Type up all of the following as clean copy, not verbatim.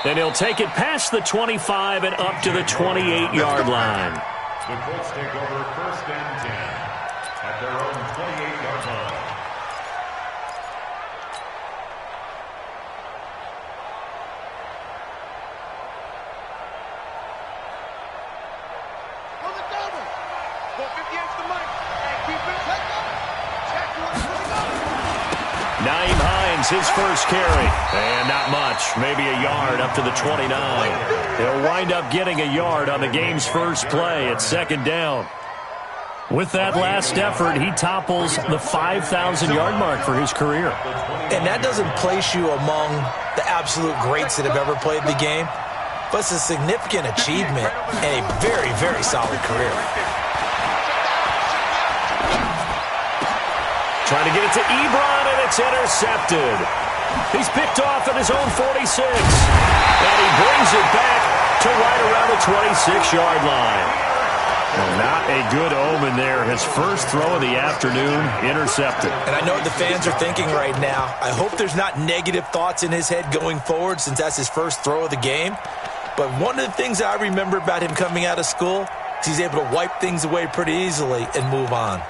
And he'll take it past the 25 and up to the 28-yard line. The Colts take over 1st and 10 at their own 28-yard line. Nyheim Hines, his first carry. And not much, maybe a yard up to the 29. He'll wind up getting a yard on the game's first play at 2nd down. With that last effort, he topples the 5,000-yard mark for his career. And that doesn't place you among the absolute greats that have ever played the game, but it's a significant achievement and a very, very solid career. Trying to get it to Ebron, and it's intercepted. He's picked off at his own 46. And he brings it back to right around the 26-yard line. Well, not a good omen there. His first throw of the afternoon, intercepted. And I know what the fans are thinking right now. I hope there's not negative thoughts in his head going forward since that's his first throw of the game. But one of the things I remember about him coming out of school is he's able to wipe things away pretty easily and move on.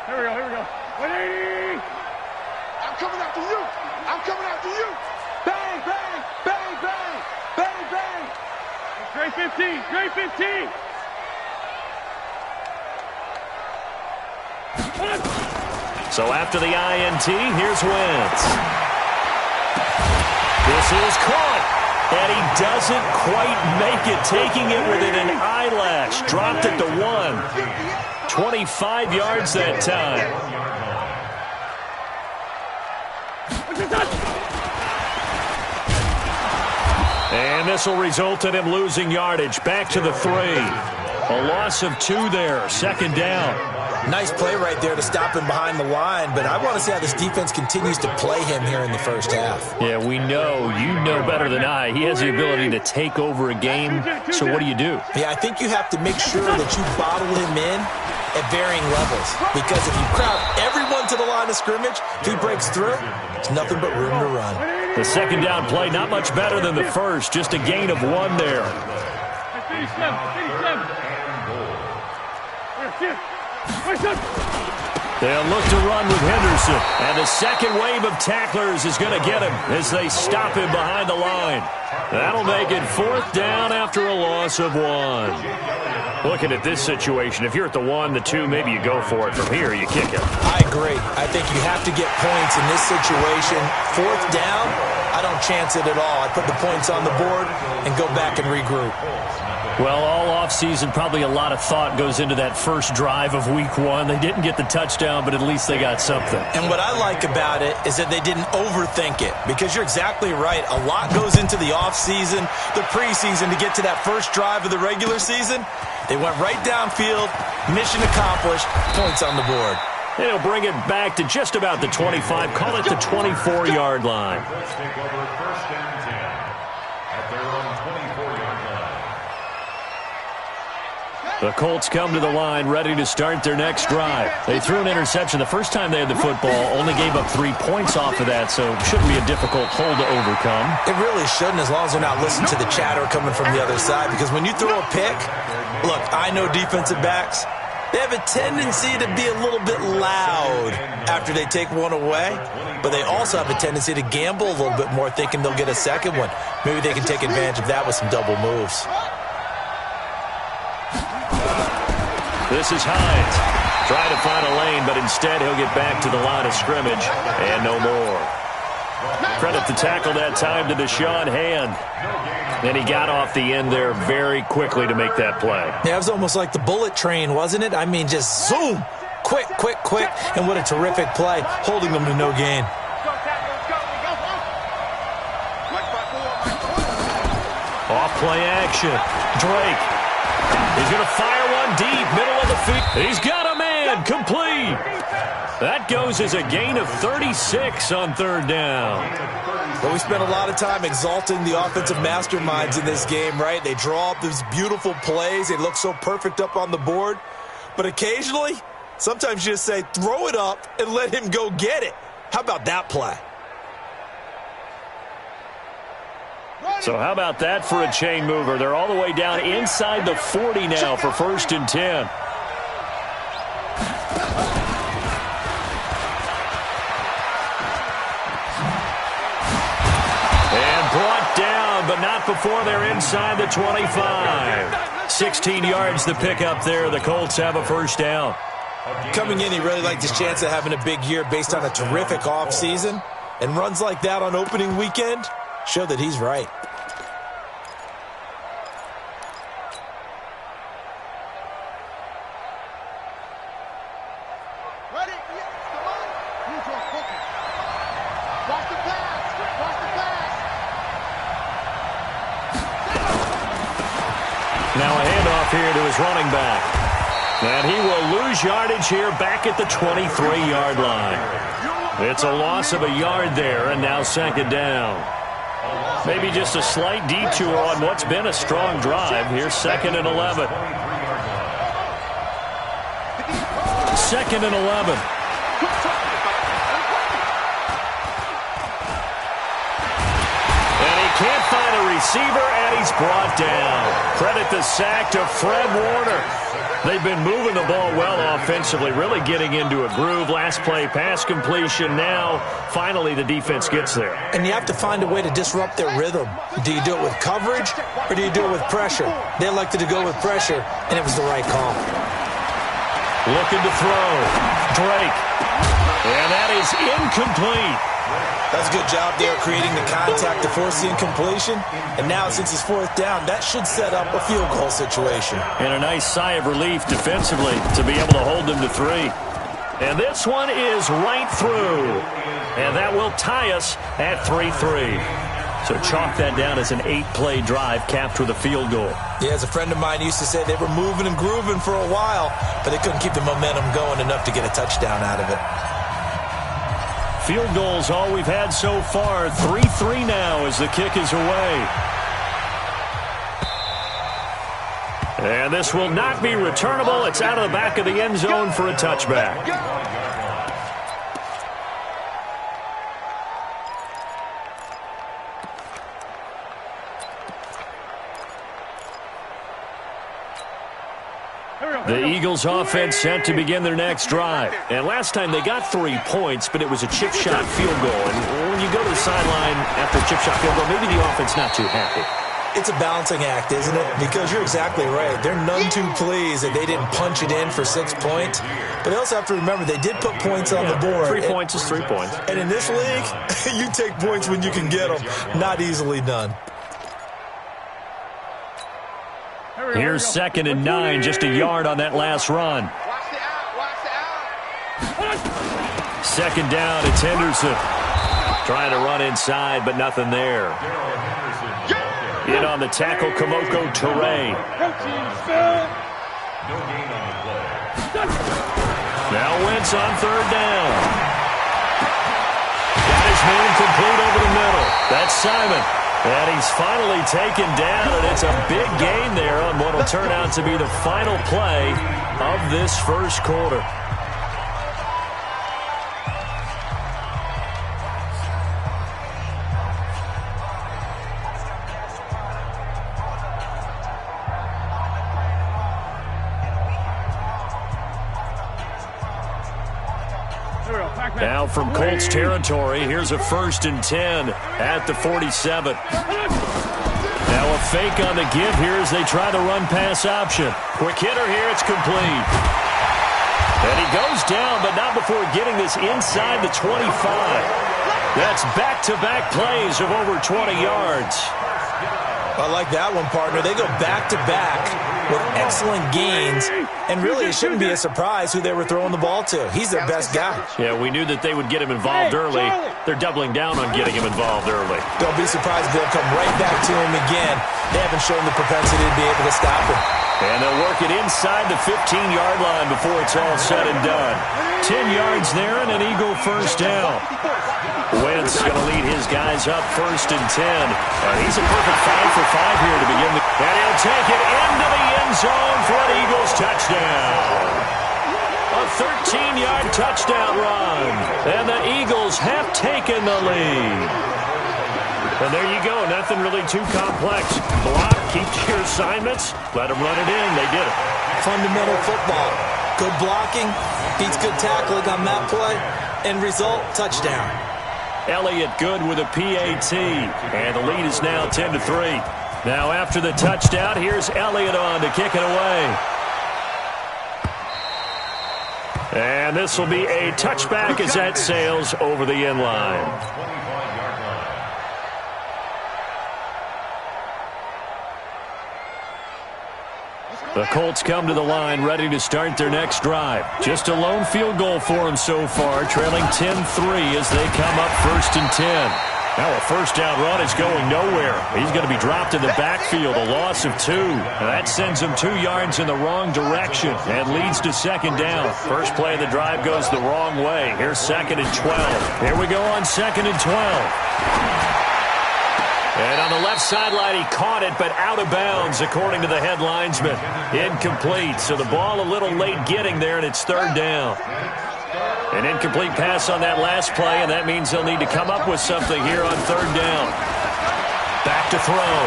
Here we go. 180! I'm coming after you! I'm coming after you! Bang, bang, bang, bang, bang, bang! Straight 15, straight 15! So after the INT, here's Wentz. This is caught, and he doesn't quite make it, taking it within an eyelash. Dropped it to 1. 25 yards that time. And this will result in him losing yardage. Back to the 3. A loss of 2 there. 2nd down. Nice play right there to stop him behind the line, but I want to see how this defense continues to play him here in the first half. Yeah, we know. You know better than I. He has the ability to take over a game, so what do you do? Yeah, I think you have to make sure that you bottle him in at varying levels, because if you crowd everyone to the line of scrimmage, if he breaks through, it's nothing but room to run. The 2nd down play, not much better than the first, just a gain of 1 there. They'll look to run with Henderson. And the second wave of tacklers is going to get him as they stop him behind the line. That'll make it 4th down after a loss of 1. Looking at this situation, if you're at the 1, the 2, maybe you go for it. From here, you kick it. I agree. I think you have to get points in this situation. 4th down, I don't chance it at all. I put the points on the board and go back and regroup. Well, all offseason, probably a lot of thought goes into that first drive of Week 1. They didn't get the touchdown, but at least they got something. And what I like about it is that they didn't overthink it, because you're exactly right. A lot goes into the offseason, the preseason, to get to that first drive of the regular season. They went right downfield, mission accomplished, points on the board. And he'll bring it back to just about the 25, call it the 24-yard line. Let's take over 1st and 10 at their own 24-yard line. The Colts come to the line ready to start their next drive. They threw an interception the first time they had the football, only gave up 3 points off of that, so shouldn't be a difficult hole to overcome. It really shouldn't, as long as they're not listening to the chatter coming from the other side, because when you throw a pick, look, I know defensive backs, they have a tendency to be a little bit loud after they take one away, but they also have a tendency to gamble a little bit more, thinking they'll get a second one. Maybe they can take advantage of that with some double moves. This is Hines. Trying to find a lane, but instead he'll get back to the line of scrimmage, and no more. Credit the tackle that time to Deshaun Hand. And he got off the end there very quickly to make that play. Yeah, it was almost like the bullet train, wasn't it? I mean, just zoom. Quick, quick, quick. And what a terrific play, holding them to no gain. Off play action. Drake. He's going to fire one deep, middle of the field. He's got a man, complete. That goes as a gain of 36 on 3rd down. Well, we spent a lot of time exalting the offensive masterminds in this game, right? They draw up these beautiful plays. They look so perfect up on the board. But occasionally, sometimes you just say, throw it up and let him go get it. How about that play? So how about that for a chain mover? They're all the way down inside the 40 now for 1st and 10. Brought down, but not before they're inside the 25. 16 yards the pickup there. The Colts have a 1st down. Coming in, he really liked his chance of having a big year based on a terrific offseason. And runs like that on opening weekend show that he's right. Now a handoff here to his running back. And he will lose yardage here back at the 23-yard line. It's a loss of a yard there, and now 2nd down. Maybe just a slight detour on what's been a strong drive. Here's 2nd and 11. 2nd and 11. Can't find a receiver, and he's brought down. Credit the sack to Fred Warner. They've been moving the ball well offensively, really getting into a groove. Last play, pass completion. Now, finally, the defense gets there. And you have to find a way to disrupt their rhythm. Do you do it with coverage, or do you do it with pressure? They elected to go with pressure, and it was the right call. Looking to throw. Drake. And that is incomplete. That's a good job there creating the contact to force the incompletion. And now, since it's 4th down, that should set up a field goal situation. And a nice sigh of relief defensively to be able to hold them to 3. And this one is right through. And that will tie us at 3-3. So chalk that down as an 8-play drive capped with a field goal. Yeah, as a friend of mine used to say, they were moving and grooving for a while, but they couldn't keep the momentum going enough to get a touchdown out of it. Field goals all we've had so far. 3-3 now as the kick is away. And this will not be returnable. It's out of the back of the end zone for a touchback. The Eagles offense set to begin their next drive. And last time they got 3 points, but it was a chip shot field goal. And when you go to the sideline after a chip shot field goal, maybe the offense not too happy. It's a balancing act, isn't it? Because you're exactly right. They're none too pleased that they didn't punch it in for 6 points. But they also have to remember they did put points on the board. 3 points is 3 points. And in this league, you take points when you can get them. Not easily done. Here's 2nd and 9, just a yard on that last run. 2nd down, it's Henderson. Trying to run inside, but nothing there. In on the tackle, Kamoko Toure. Now Wentz on 3rd down. Got his man complete over the middle. That's Simon. And he's finally taken down, and it's a big gain there on what will turn out to be the final play of this first quarter. Now from Colts territory, here's a 1st and 10 at the 47. Now a fake on the give here as they try the run-pass option. Quick hitter here, it's complete. And he goes down, but not before getting this inside the 25. That's back-to-back plays of over 20 yards. I like that one, partner. They go back-to-back with excellent gains, and really it shouldn't be a surprise who they were throwing the ball to. He's their best guy. Yeah, we knew that they would get him involved early. They're doubling down on getting him involved early. Don't be surprised if they'll come right back to him again. They haven't shown the propensity to be able to stop him. And they'll work it inside the 15-yard line before it's all said and done. 10 yards there and an Eagle 1st down. Wentz going to lead his guys up 1st and 10. And he's a perfect 5 for 5 here to begin the... And he'll take it into the end zone for an Eagles touchdown. A 13-yard touchdown run. And the Eagles have taken the lead. And there you go. Nothing really too complex. Block, keep to your assignments, let them run it in. They did it. Fundamental football. Good blocking, beats good tackling on that play. End result, touchdown. Elliott good with a PAT. And the lead is now 10-3. Now after the touchdown, here's Elliott on to kick it away. And this will be a touchback as that sails over the end line. The Colts come to the line ready to start their next drive. Just a lone field goal for them so far, trailing 10-3 as they come up 1st and 10. Now a first down run is going nowhere. He's going to be dropped in the backfield, a loss of 2. Now that sends him 2 yards in the wrong direction and leads to 2nd down. First play of the drive goes the wrong way. Here's 2nd and 12. Here we go on 2nd and 12. And on the left sideline, he caught it, but out of bounds, according to the head linesman. Incomplete, so the ball a little late getting there, and it's 3rd down. An incomplete pass on that last play, and that means they'll need to come up with something here on 3rd down. Back to throw.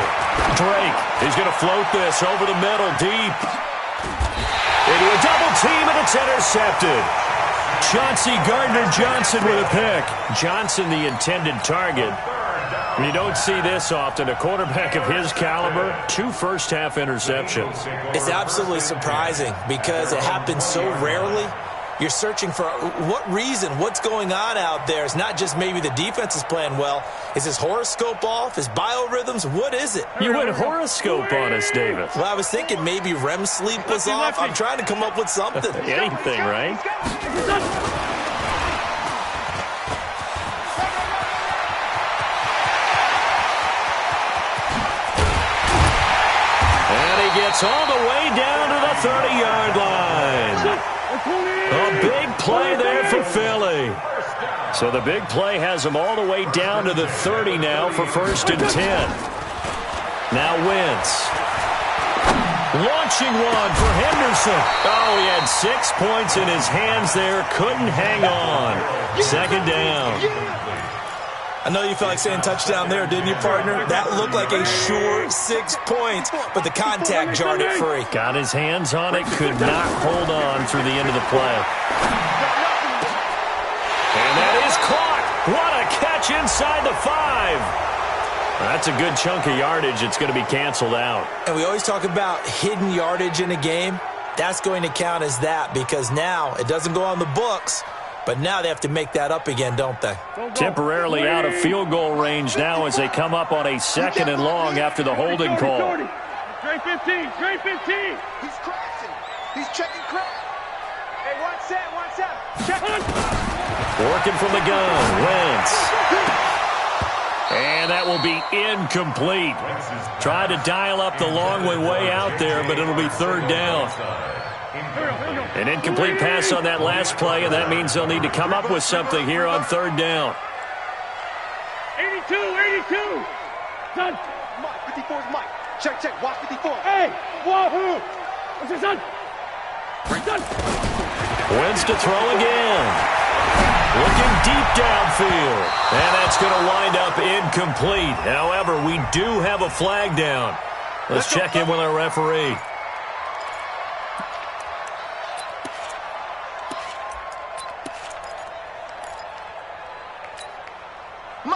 Drake is going to float this over the middle, deep. Into a double team, and it's intercepted. Chauncey Gardner-Johnson with a pick. Johnson, the intended target. You don't see this often. A quarterback of his caliber, 2 first-half interceptions. It's absolutely surprising because it happens so rarely. You're searching for what reason, what's going on out there. It's not just maybe the defense is playing well. Is his horoscope off? His biorhythms? What is it? You went horoscope on us, David. Well, I was thinking maybe REM sleep was off. I'm trying to come up with something. Anything, right? Gets all the way down to the 30-yard line. A big play there for Philly. So the big play has them all the way down to the 30 now for 1st and 10. Now Wentz. Launching one for Henderson. Oh, he had 6 points in his hands there. Couldn't hang on. 2nd down. I know you felt like saying touchdown there, didn't you, partner? That looked like a sure 6 points, but the contact jarred it free. Got his hands on it, could not hold on through the end of the play. And that is caught. What a catch inside the 5. That's a good chunk of yardage. It's going to be canceled out. And we always talk about hidden yardage in a game. That's going to count as that because now it doesn't go on the books. But now they have to make that up again, don't they? Temporarily out of field goal range now as they come up on a 2nd and long after the holding call. Straight 15, straight 15. He's crashing. He's checking crash. Hey, one set. Check. Working from the gun, Wentz. And that will be incomplete. Tried to dial up the long way out there, but it'll be 3rd down. An incomplete pass on that last play, and that means they'll need to come up with something here on 3rd down. 82. Son. Mike, 54's Mike. Check. Watch 54. Hey, wahoo. What's your son? Wentz to throw again. Looking deep downfield. And that's going to wind up incomplete. However, we do have a flag down. Let's check in with our referee.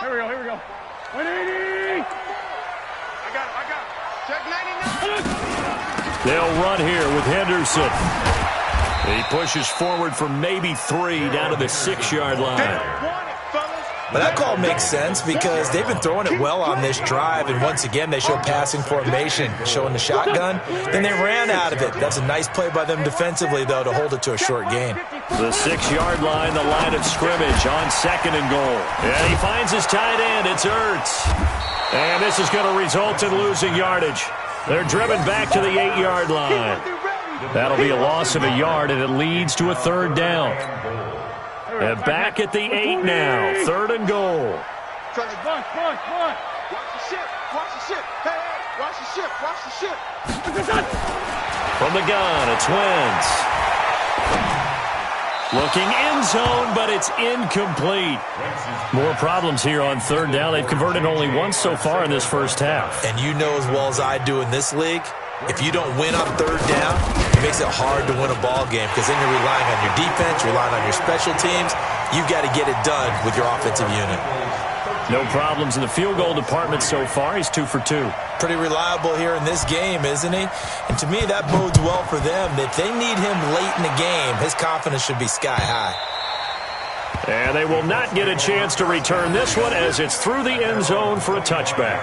Here we go. 180. I got it. Check 99. They'll run here with Henderson. He pushes forward for maybe 3 down to the 6-yard line. But that call makes sense because they've been throwing it well on this drive, and once again they show passing formation, showing the shotgun. Then they ran out of it. That's a nice play by them defensively, though, to hold it to a short gain. The 6-yard line, the line of scrimmage on 2nd and goal. And he finds his tight end. It's Ertz. And this is going to result in losing yardage. They're driven back to the 8-yard line. That'll be a loss of a yard, and it leads to a 3rd down. And back at the 8 now. 3rd and goal. Watch the ship. Hey, watch the ship. From the gun, it's Wentz. Looking end zone, but it's incomplete. More problems here on third down. They've converted only once so far in this first half. And you know as well as I do in this league, if you don't win on third down, it makes it hard to win a ball game because then you're relying on your defense, you're relying on your special teams. You've got to get it done with your offensive unit. No problems in the field goal department so far. He's 2 for 2. Pretty reliable here in this game, isn't he? And to me, that bodes well for them. If they need him late in the game, his confidence should be sky high. And they will not get a chance to return this one as it's through the end zone for a touchback.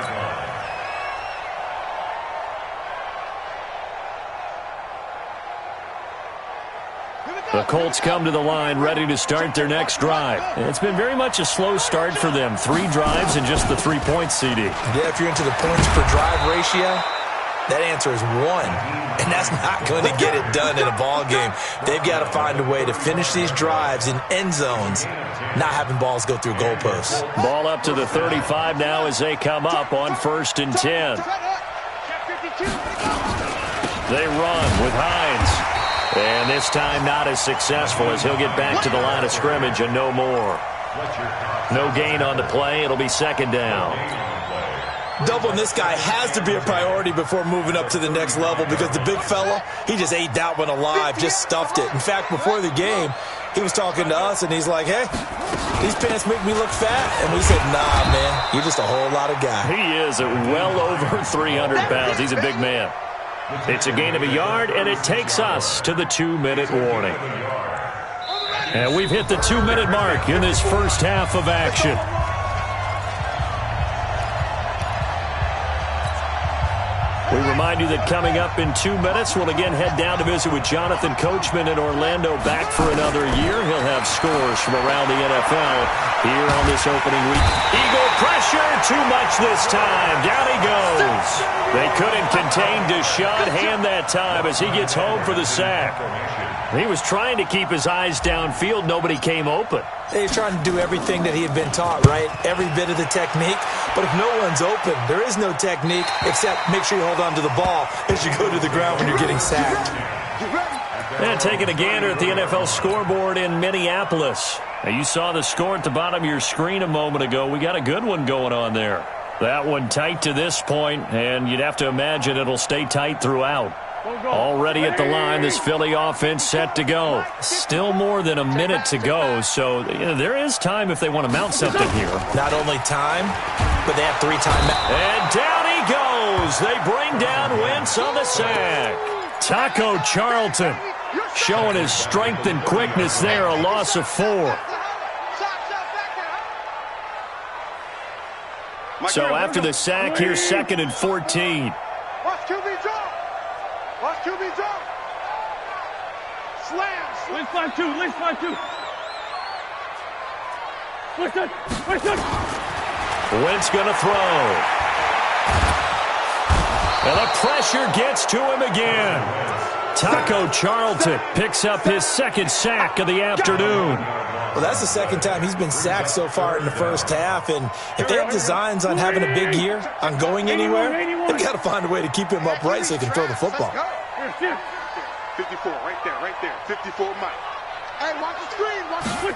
The Colts come to the line ready to start their next drive. It's been very much a slow start for them. 3 drives and just the 3 points, CD. Yeah, if you're into the points per drive ratio, that answer is 1. And that's not going to get it done in a ball game. They've got to find a way to finish these drives in end zones, not having balls go through goalposts. Ball up to the 35 now as they come up on 1st and 10. They run with Hines. And this time not as successful as he'll get back to the line of scrimmage and no more. No gain on the play. It'll be 2nd down. Doubling this guy has to be a priority before moving up to the next level because the big fella, he just ate that one alive, just stuffed it. In fact, before the game, he was talking to us, and he's like, hey, these pants make me look fat. And we said, nah, man, you're just a whole lot of guy. He is at well over 300 pounds. He's a big man. It's a gain of a yard, and it takes us to the 2-minute warning. And we've hit the 2-minute mark in this first half of action. We remind you that coming up in 2 minutes, we'll again head down to visit with Jonathan Coachman in Orlando, back for another year. He'll have scores from around the NFL here on this opening week. Eagle pressure, too much this time. Down he goes. They couldn't contain Deshaun Hand that time as he gets home for the sack. He was trying to keep his eyes downfield. Nobody came open. He's trying to do everything that he had been taught, right? Every bit of the technique. But if no one's open, there is no technique except make sure you hold on to the ball as you go to the ground when you're getting sacked. And taking a gander at the NFL scoreboard in Minneapolis. Now, you saw the score at the bottom of your screen a moment ago. We got a good one going on there. That one tight to this point, and you'd have to imagine it'll stay tight throughout. Already at the line, this Philly offense set to go. Still more than a minute to go, so there is time if they want to mount something here. Not only time, but they have 3 timeouts. And down he goes. They bring down Wentz on the sack. Taco Charlton showing his strength and quickness there, a loss of 4. So after the sack, here's 2nd and 14. Watch QB jump. Watch QB jump. Slam. Lynch 5-2. Lynch 5-2. Listen. Wentz going to throw. And the pressure gets to him again. Taco Charlton picks up his 2nd sack of the afternoon. Well, that's the 2nd time he's been sacked so far in the first half, and if they have designs on having a big year, on going anywhere, they've got to find a way to keep him upright so he can throw the football. 54, right there. 54 Mike. Hey, watch the screen. Watch the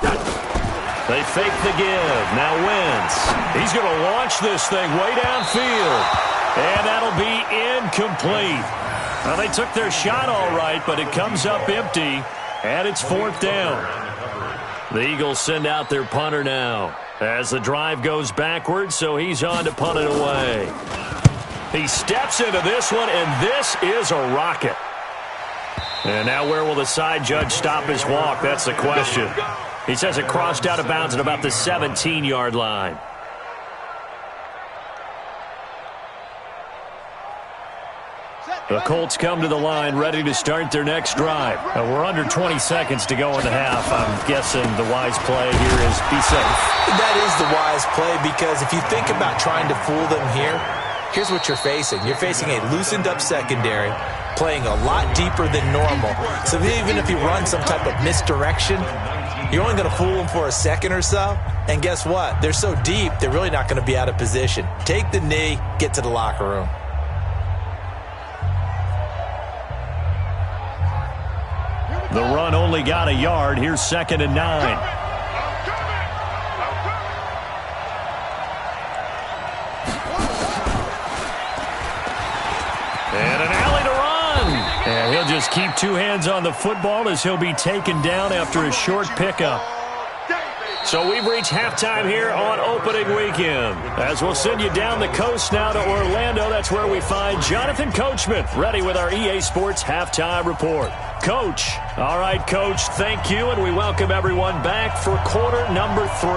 They fake the give. Now Wentz. He's going to launch this thing way downfield, and that'll be incomplete. Well, they took their shot all right, but it comes up empty, and it's 4th down. The Eagles send out their punter now as the drive goes backwards, so he's on to punt it away. He steps into this one, and this is a rocket. And now where will the side judge stop his walk? That's the question. He says it crossed out of bounds at about the 17-yard line. The Colts come to the line ready to start their next drive. We're under 20 seconds to go in the half. I'm guessing the wise play here is be safe. That is the wise play because if you think about trying to fool them here, here's what you're facing. You're facing a loosened up secondary, playing a lot deeper than normal. So even if you run some type of misdirection, you're only going to fool them for a second or so. And guess what? They're so deep, they're really not going to be out of position. Take the knee, get to the locker room. The run only got a yard. Here's 2nd and 9. And an alley to run. And he'll just keep 2 hands on the football as he'll be taken down after a short pickup. So we've reached halftime here on opening weekend. As we'll send you down the coast now to Orlando, that's where we find Jonathan Coachman, ready with our EA Sports Halftime Report. Coach. All right, Coach, thank you, and we welcome everyone back for quarter number 3.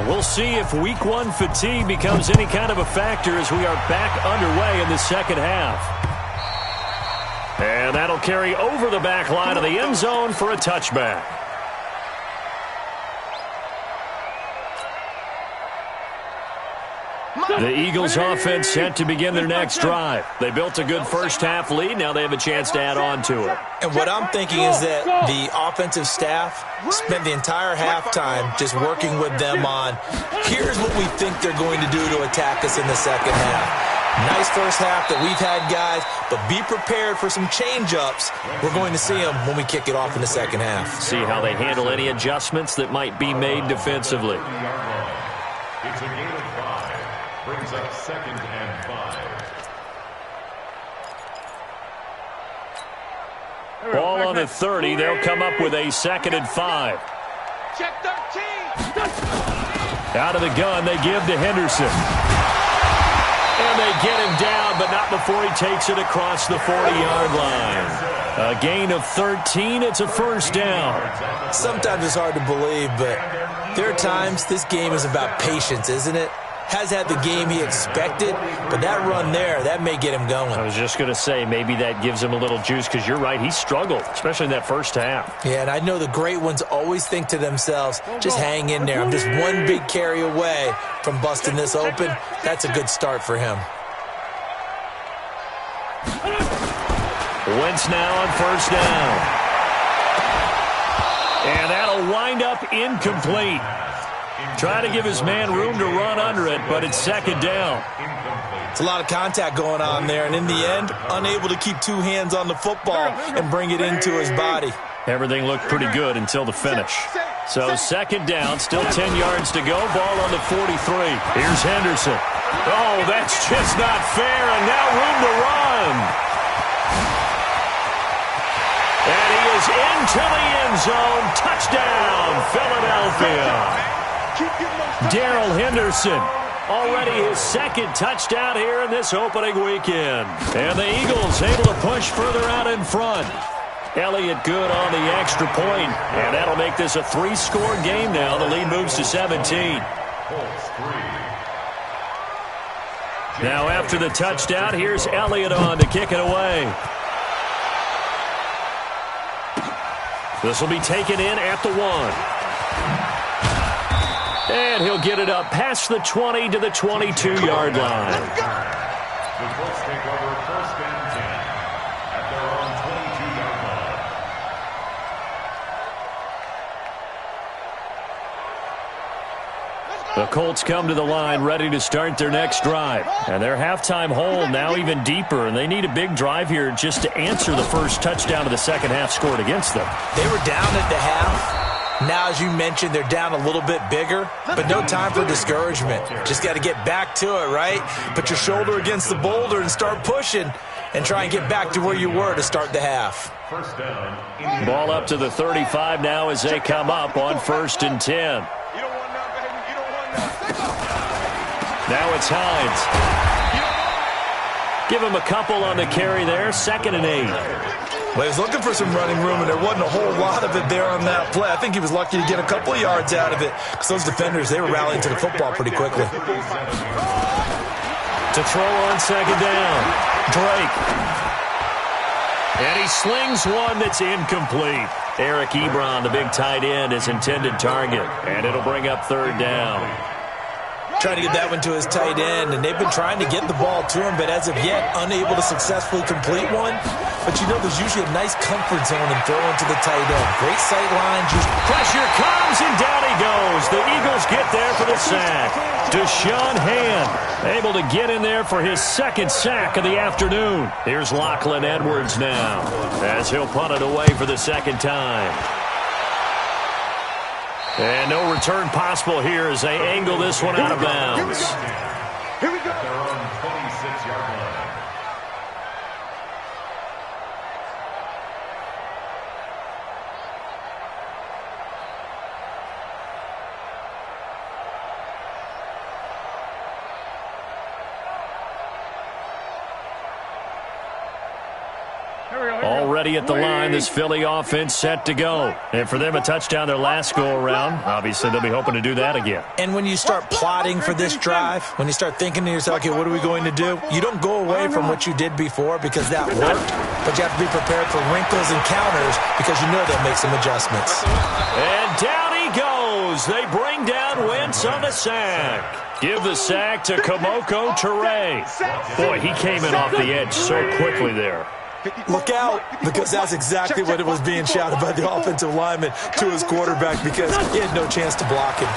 We'll see if week 1 fatigue becomes any kind of a factor as we are back underway in the second half. And that'll carry over the back line of the end zone for a touchback. The Eagles offense set to begin their next drive. They built a good first-half lead. Now they have a chance to add on to it. And what I'm thinking is that the offensive staff spent the entire halftime just working with them on, here's what we think they're going to do to attack us in the second half. Nice first half that we've had, guys, but be prepared for some change-ups. We're going to see them when we kick it off in the second half. See how they handle any adjustments that might be made defensively. It's a gain of 5. Brings up 2nd and 5. Ball on the 30. They'll come up with a 2nd and 5. Check 13. Out of the gun, they give to Henderson. And they get him down, but not before he takes it across the 40-yard line. A gain of 13. It's a first down. Sometimes it's hard to believe, but there are times this game is about patience, isn't it? Has had the game he expected, but that run there, that may get him going. I was just going to say, maybe that gives him a little juice, because you're right, he struggled, especially in that first half. Yeah, and I know the great ones always think to themselves, just hang in there. I'm just one big carry away from busting this open. That's a good start for him. Wentz now on first down. And that'll wind up incomplete. Trying to give his man room to run under it, but it's 2nd down. It's a lot of contact going on there, and in the end, unable to keep 2 hands on the football and bring it into his body. Everything looked pretty good until the finish. So 2nd down, still 10 yards to go. Ball on the 43. Here's Henderson. Oh, that's just not fair, and now room to run. And he is into the end zone. Touchdown, Philadelphia. Darrell Henderson, already his 2nd touchdown here in this opening weekend. And the Eagles able to push further out in front. Elliott good on the extra point, and that'll make this a 3-score game now. The lead moves to 17. Now after the touchdown, here's Elliott on to kick it away. This will be taken in at the 1. And he'll get it up past the 20 to the 22-yard line. The Colts take over 1st and 10 at their own 22-yard line. The Colts come to the line ready to start their next drive. And their halftime hole now even deeper, and they need a big drive here just to answer the first touchdown of the second half scored against them. They were down at the half. Now, as you mentioned, they're down a little bit bigger, but no time for discouragement. Just got to get back to it, right? Put your shoulder against the boulder and start pushing and try and get back to where you were to start the half. First down. Ball up to the 35 now as they come up on 1st and 10. Now it's Hines. Give him a couple on the carry there. 2nd and 8. Well, he was looking for some running room, and there wasn't a whole lot of it there on that play. I think he was lucky to get a couple of yards out of it because those defenders, they were rallying to the football pretty quickly. To throw on 2nd down, Drake. And he slings one that's incomplete. Eric Ebron, the big tight end, his intended target. And it'll bring up 3rd down. Trying to get that one to his tight end, and they've been trying to get the ball to him, but as of yet, unable to successfully complete one. but you know there's usually a nice comfort zone in throwing to the tight end. Great sight line. Pressure comes, and down he goes. The Eagles get there for the sack. Deshaun Hand able to get in there for his second sack of the afternoon. Here's Lachlan Edwards now as he'll punt it away for the second time. And no return possible here as they angle this one out of bounds. Here we go. Their own 26-yard line. Already at the line, this Philly offense set to go. And for them, a touchdown their last go-around. Obviously, they'll be hoping to do that again. And when you start plotting for this drive, when you start thinking to yourself, okay, what are we going to do? You don't go away from what you did before because that worked, but you have to be prepared for wrinkles and counters because you know they'll make some adjustments. And down he goes. They bring down Wentz on the sack. Give the sack to Kamoko Toure. Boy, he came in off the edge so quickly there. Look out, because that's exactly what it was being shouted by the offensive lineman to his quarterback because he had no chance to block him.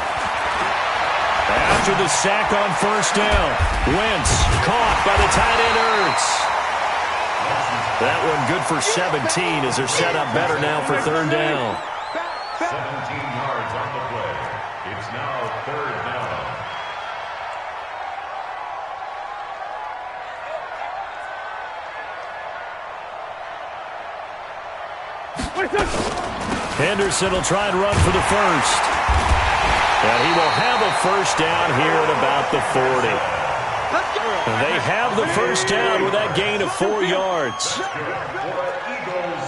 After the sack on first down, Wentz caught by the tight end Ertz. That one good for 17 as they're set up better now for third down. 17 yards on the play. It's now third down. Henderson will try and run for the first. And he will have a first down here at about the 40. And they have the first down with that gain of 4 yards. Eagles,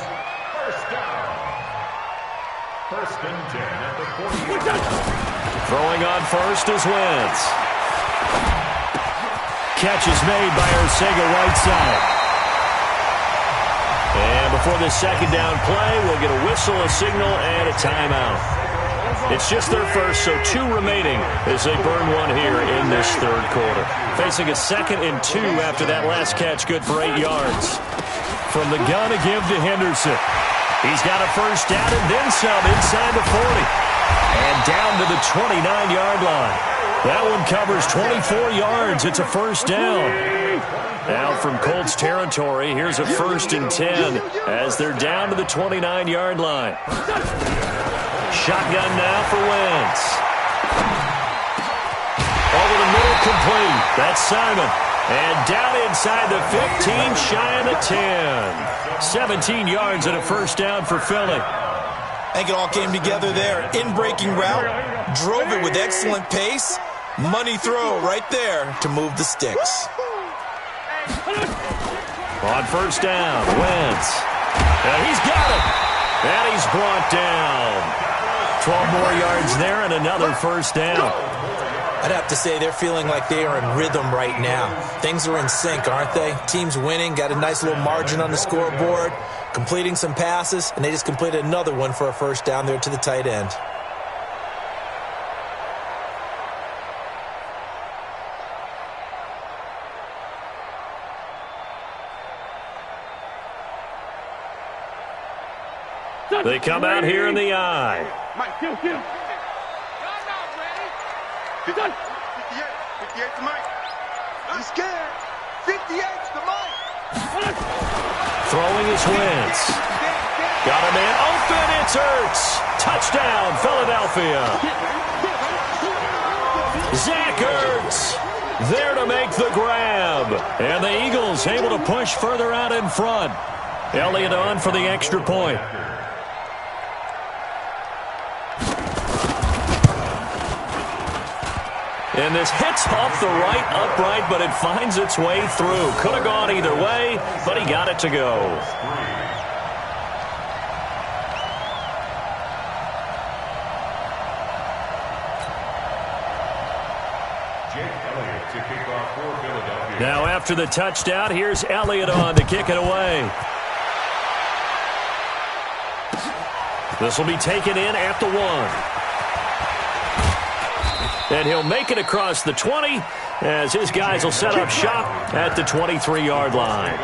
first down. First and 10 at the 40. Throwing on first is Wentz. Catch is made by Arcega-Whiteside. And before this second down play, we'll get a whistle, a signal, and a timeout. It's just their first, so 2 remaining as they burn one here in this third quarter. Facing a 2nd and 2 after that last catch, good for 8 yards. From the gun to give to Henderson. He's got a first down and then some inside the 40. And down to the 29-yard line. That one covers 24 yards. It's a first down. Now from Colts territory, here's a first and 10 as they're down to the 29-yard line. Shotgun now for Wentz. Over the middle, complete. That's Simon. And down inside the 15, shy of the 10. 17 yards and a first down for Philly. I think it all came together there. In-breaking route, drove it with excellent pace. Money throw right there to move the sticks. On first down, Wentz. And he's got it. And he's brought down. 12 more yards there and another first down. I'd have to say they're feeling like they are in rhythm right now. Things are in sync, aren't they? Team's winning, got a nice little margin on the scoreboard, completing some passes, and they just completed another one for a first down there to the tight end. They come out here in the eye. Mike, kill. I'm not ready. 58 to Mike. He's scared. 58's to Mike. Throwing is Wentz. Got a man open. It's Ertz. Touchdown, Philadelphia. Zach Ertz there to make the grab. And the Eagles able to push further out in front. Elliott on for the extra point. And this hits off the right upright, but it finds its way through. Could have gone either way, but he got it to go. Now after the touchdown, here's Elliott on to kick it away. This will be taken in at the 1. And he'll make it across the 20 as his guys will set up shop at the 23-yard line.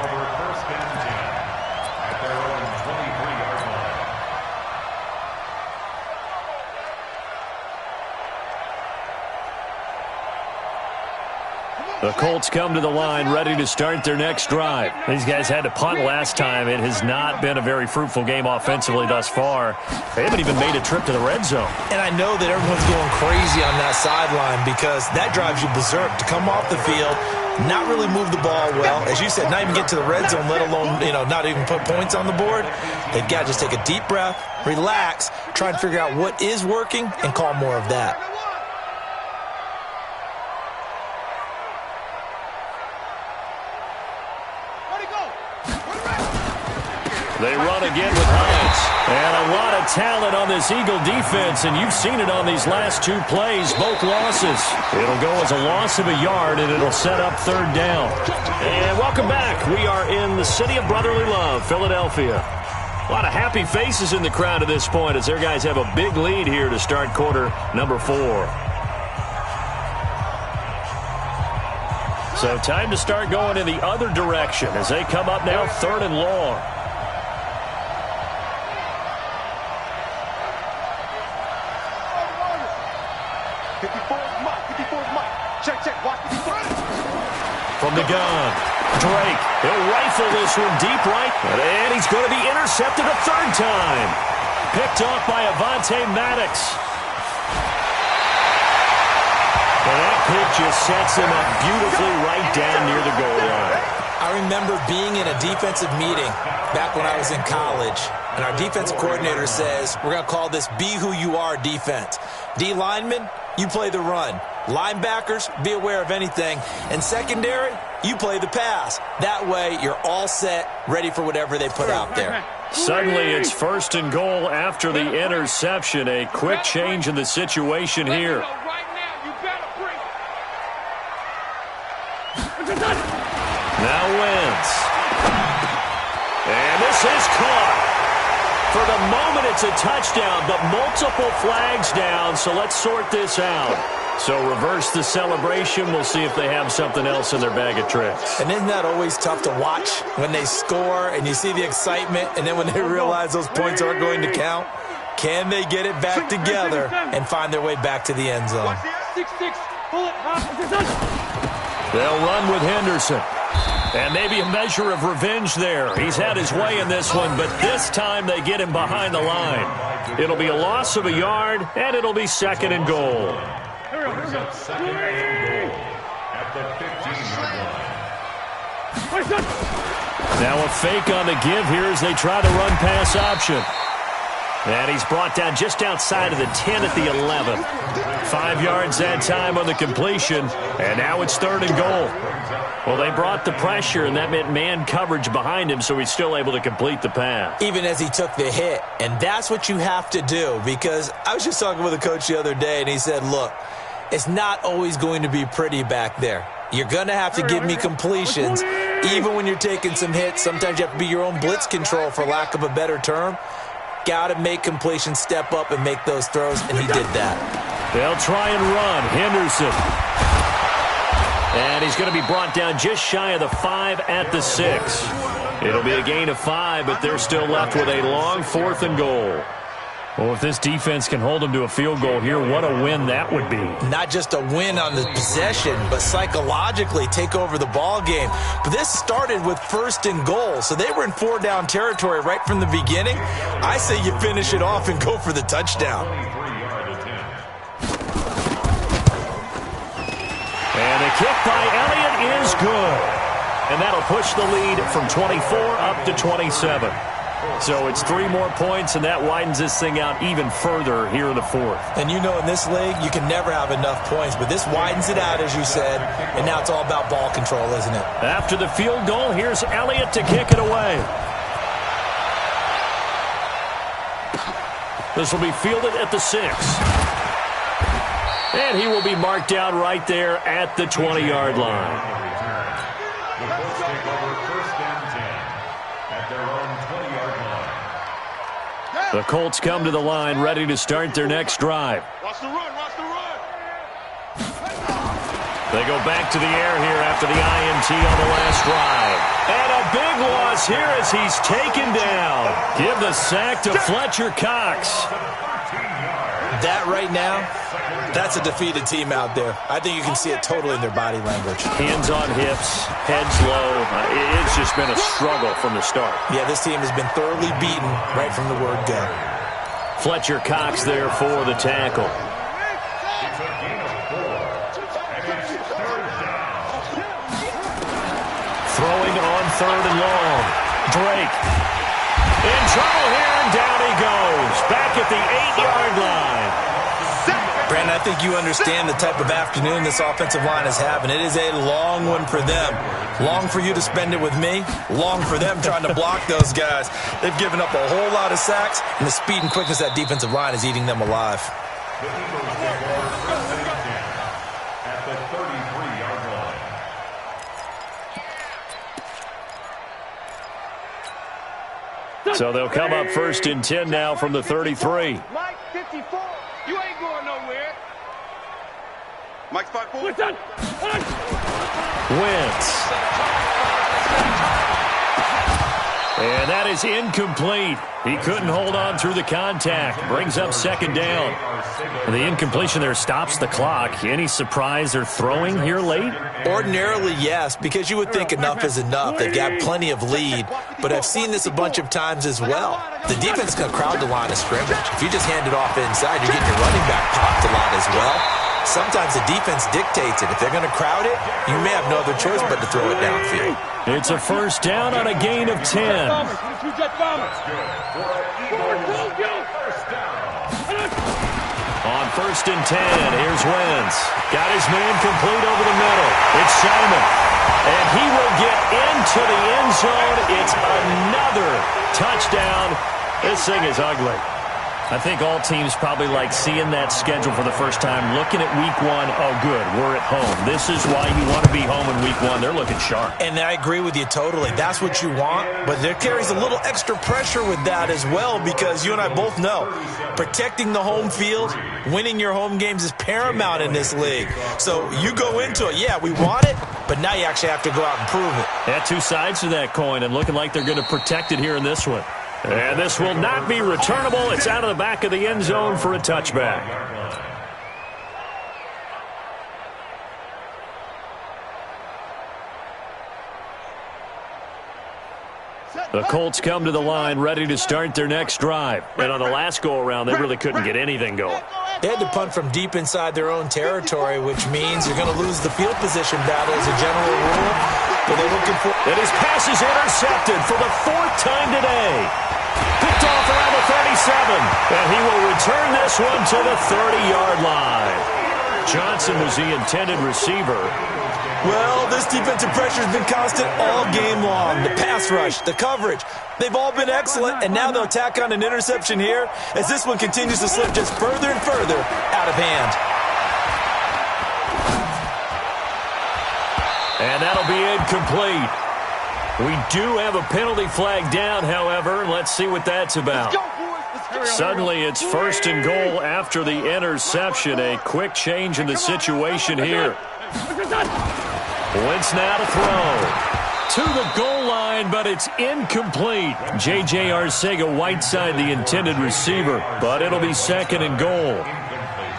The Colts come to the line ready to start their next drive. These guys had to punt last time. It has not been a very fruitful game offensively thus far. They haven't even made a trip to the red zone. And I know that everyone's going crazy on that sideline because that drives you berserk to come off the field, not really move the ball well. As you said, not even get to the red zone, let alone, not even put points on the board. They've got to just take a deep breath, relax, try and figure out what is working, and call more of that. They run again with Hines. And a lot of talent on this Eagle defense, and you've seen it on these last two plays, both losses. It'll go as a loss of a yard, and it'll set up third down. And welcome back. We are in the city of brotherly love, Philadelphia. A lot of happy faces in the crowd at this point as their guys have a big lead here to start quarter number 4. So time to start going in the other direction as they come up now third and long. From the gun, Drake, he'll rifle this one deep right, and he's going to be intercepted a third time. Picked off by Avonte Maddox. And that pick just sets him up beautifully right down near the goal line. I remember being in a defensive meeting back when I was in college, and our defensive coordinator says, we're going to call this Be Who You Are defense. D linemen, you play the run. Linebackers, be aware of anything. And secondary, you play the pass. That way, you're all set, ready for whatever they put out there. Suddenly, it's first and goal after the interception. A quick change in the situation here. Now wins. And this is caught. For the moment, it's a touchdown, but multiple flags down, so let's sort this out. So reverse the celebration. We'll see if they have something else in their bag of tricks. And isn't that always tough to watch when they score and you see the excitement, and then when they realize those points aren't going to count? Can they get it back together and find their way back to the end zone? They'll run with Henderson. And maybe a measure of revenge there. He's had his way in this one, but this time they get him behind the line. It'll be a loss of a yard, and it'll be second and goal. Now a fake on the give here as they try the run-pass option. And he's brought down just outside of the 10 at the 11. 5 yards that time on the completion, and now it's third and goal. Well, they brought the pressure, and that meant man coverage behind him, so he's still able to complete the pass. Even as he took the hit, and that's what you have to do, because I was just talking with a coach the other day, and he said, look, it's not always going to be pretty back there. You're going to have to give me completions, even when you're taking some hits. Sometimes you have to be your own blitz control, for lack of a better term. Got to make completions, step up, and make those throws, and he did that. They'll try and run. Henderson. And he's going to be brought down just shy of the 5 at the 6. It'll be a gain of 5, but they're still left with a long 4th and goal. Well, if this defense can hold them to a field goal here, what a win that would be. Not just a win on the possession, but psychologically take over the ball game. But this started with 1st and goal, so they were in 4-down territory right from the beginning. I say you finish it off and go for the touchdown. And the kick by Elliott is good. And that'll push the lead from 24 up to 27. So it's 3 more points, and that widens this thing out even further here in the 4th. And you know in this league, you can never have enough points, but this widens it out, as you said, and now it's all about ball control, isn't it? After the field goal, here's Elliott to kick it away. This will be fielded at the 6. And he will be marked down right there at the 20-yard line. The Colts take over 1st and 10 at their own 20-yard line. The Colts come to the line ready to start their next drive. Watch the run, watch the run. They go back to the air here after the INT on the last drive. And a big loss here as he's taken down. Give the sack to Fletcher Cox. That right now, that's a defeated team out there. I think you can see it totally in their body language. Hands on hips, heads low. It's just been a struggle from the start. Yeah, this team has been thoroughly beaten right from the word go. Fletcher Cox there for the tackle. Throwing on 3rd and long. Drake in trouble here, and down he goes. Back at the 8-yard line. Brandon, I think you understand the type of afternoon this offensive line is having. It is a long one for them. Long for you to spend it with me. Long for them trying to block those guys. They've given up a whole lot of sacks, and the speed and quickness of that defensive line is eating them alive. At the 33-yard line. So they'll come up 1st and 10 now from the 33. Mike, 54. You ain't going nowhere. Mike, spot 4. Wentz. And that is incomplete. He couldn't hold on through the contact. Brings up 2nd down. And the incompletion there stops the clock. Any surprise they're throwing here late? Ordinarily, yes, because you would think enough is enough. They've got plenty of lead, but I've seen this a bunch of times as well. The defense is going to crowd the line of scrimmage. If you just hand it off inside, you're getting your running back popped a lot as well. Sometimes the defense dictates it. If they're going to crowd it, you may have no other choice but to throw it downfield. It's a 1st down on a gain of 10. On 1st and 10, here's Wentz. Got his man complete over the middle. It's Simon. And he will get into the end zone. It's another touchdown. This thing is ugly. I think all teams probably like seeing that schedule for the first time, looking at week 1. Oh, good, we're at home. This is why you want to be home in week 1. They're looking sharp. And I agree with you totally. That's what you want, but there carries a little extra pressure with that as well, because you and I both know protecting the home field, winning your home games is paramount in this league. So you go into it, yeah, we want it, but now you actually have to go out and prove it. Yeah, 2 sides to that coin, and looking like they're going to protect it here in this one. And this will not be returnable. It's out of the back of the end zone for a touchback. The Colts come to the line ready to start their next drive. And on the last go-around, they really couldn't get anything going. They had to punt from deep inside their own territory, which means you're going to lose the field position battle as a general rule. But they're looking for... And his pass is intercepted for the 4th time today. Picked off around the 37. And he will return this one to the 30-yard line. Johnson was the intended receiver. Well, this defensive pressure has been constant all game long. The pass rush, the coverage, they've all been excellent, and now they'll tack on an interception here as this one continues to slip just further and further out of hand. And that'll be incomplete. We do have a penalty flag down, however, and let's see what that's about. Suddenly, it's 1st and goal after the interception. A quick change in the situation here. Wentz now to throw. To the goal line, but it's incomplete. J.J. Arcega-Whiteside, the intended receiver, but it'll be 2nd and goal.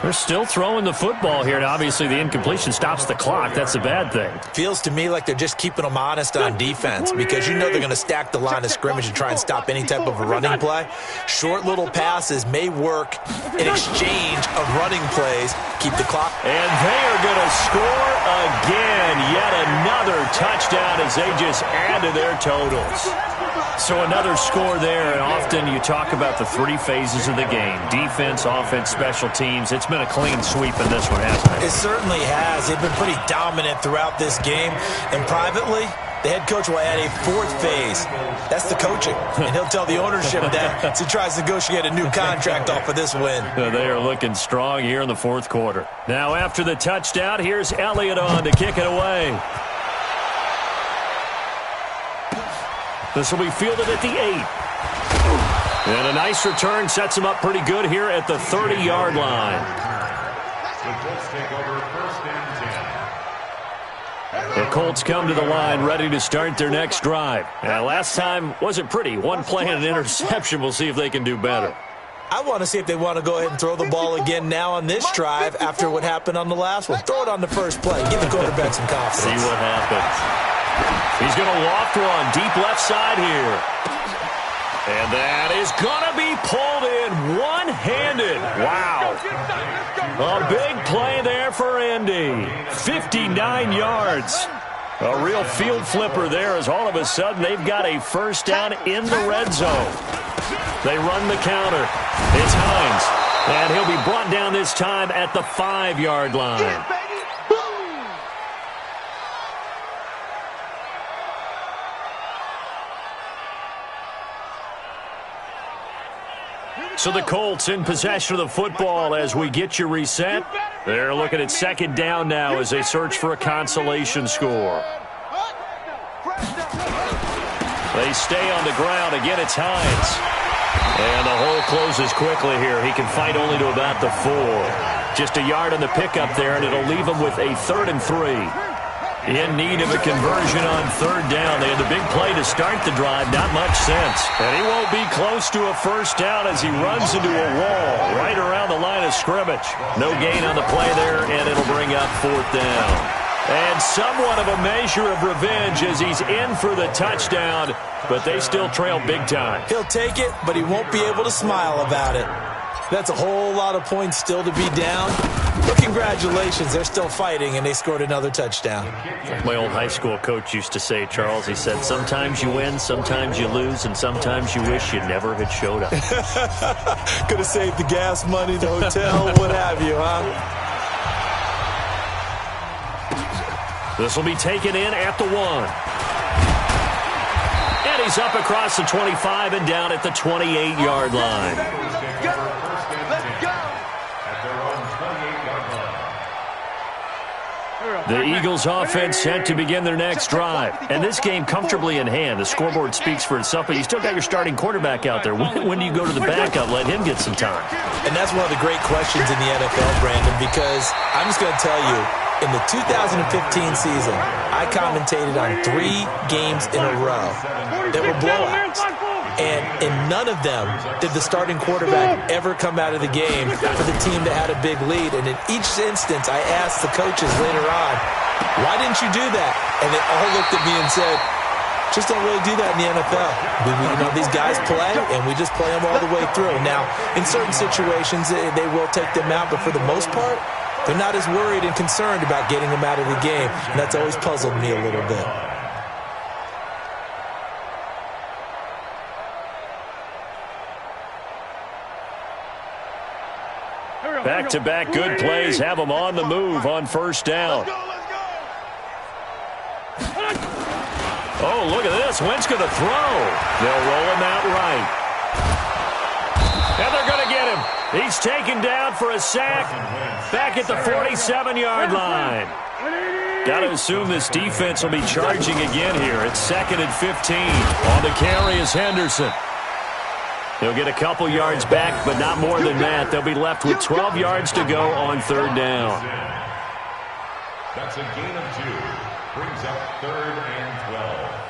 They're still throwing the football here, and obviously the incompletion stops the clock. That's a bad thing. Feels to me like they're just keeping them honest on defense, because you know they're going to stack the line of scrimmage and try and stop any type of a running play. Short little passes may work in exchange of running plays. Keep the clock. And they are going to score again. Yet another touchdown as they just add to their totals. So another score there, and often you talk about the 3 phases of the game. Defense, offense, special teams. It's been a clean sweep in this one, hasn't it? It certainly has. They've been pretty dominant throughout this game. And privately, the head coach will add a 4th phase. That's the coaching. And he'll tell the ownership that as he tries to negotiate a new contract off of this win. They are looking strong here in the 4th quarter. Now after the touchdown, here's Elliott on to kick it away. This will be fielded at the 8. And a nice return sets him up pretty good here at the 30-yard line. The Colts come to the line ready to start their next drive. Last time wasn't pretty. One play and an interception. We'll see if they can do better. I want to see if they want to go ahead and throw the ball again now on this drive after what happened on the last one. Throw it on the first play. Give the quarterback some confidence. See what happens. He's going to loft one deep left side here. And that is going to be pulled in one-handed. Wow. A big play there for Indy. 59 yards. A real field flipper there as all of a sudden they've got a first down in the red zone. They run the counter. It's Hines. And he'll be brought down this time at the 5-yard line. So the Colts in possession of the football as we get you reset. They're looking at second down now as they search for a consolation score. They stay on the ground. Again, it's Hines. And the hole closes quickly here. He can fight only to about the 4. Just a yard on the pickup there, and it'll leave him with a 3rd and 3. In need of a conversion on 3rd down. They had the big play to start the drive. Not much sense. And he won't be close to a first down as he runs into a wall right around the line of scrimmage. No gain on the play there, and it'll bring up 4th down. And somewhat of a measure of revenge as he's in for the touchdown, but they still trail big time. He'll take it, but he won't be able to smile about it. That's a whole lot of points still to be down. But congratulations, they're still fighting, and they scored another touchdown. Like my old high school coach used to say, Charles, he said, sometimes you win, sometimes you lose, and sometimes you wish you never had showed up. Could have saved the gas money, the hotel, what have you, huh? This will be taken in at the 1. And he's up across the 25 and down at the 28-yard line. The Eagles offense set to begin their next drive. And this game comfortably in hand. The scoreboard speaks for itself, but you still got your starting quarterback out there. When do you go to the backup? Let him get some time. And that's one of the great questions in the NFL, Brandon, because I'm just going to tell you, in the 2015 season, I commentated on 3 games in a row that were blowouts. And in none of them did the starting quarterback ever come out of the game for the team that had a big lead. And in each instance, I asked the coaches later on, why didn't you do that? And they all looked at me and said, just don't really do that in the NFL. These guys play, and we just play them all the way through. Now, in certain situations, they will take them out, but for the most part, they're not as worried and concerned about getting them out of the game. And that's always puzzled me a little bit. Back-to-back good plays have them on the move on first down. Oh, look at this. Wentz going to throw. They'll roll him out right. And they're going to get him. He's taken down for a sack back at the 47-yard line. Got to assume this defense will be charging again here. It's 2nd and 15. On the carry is Henderson. They'll get a couple yards back, but not more than that. They'll be left with 12 yards to go on 3rd down. That's a gain of 2. Brings up 3rd and 12.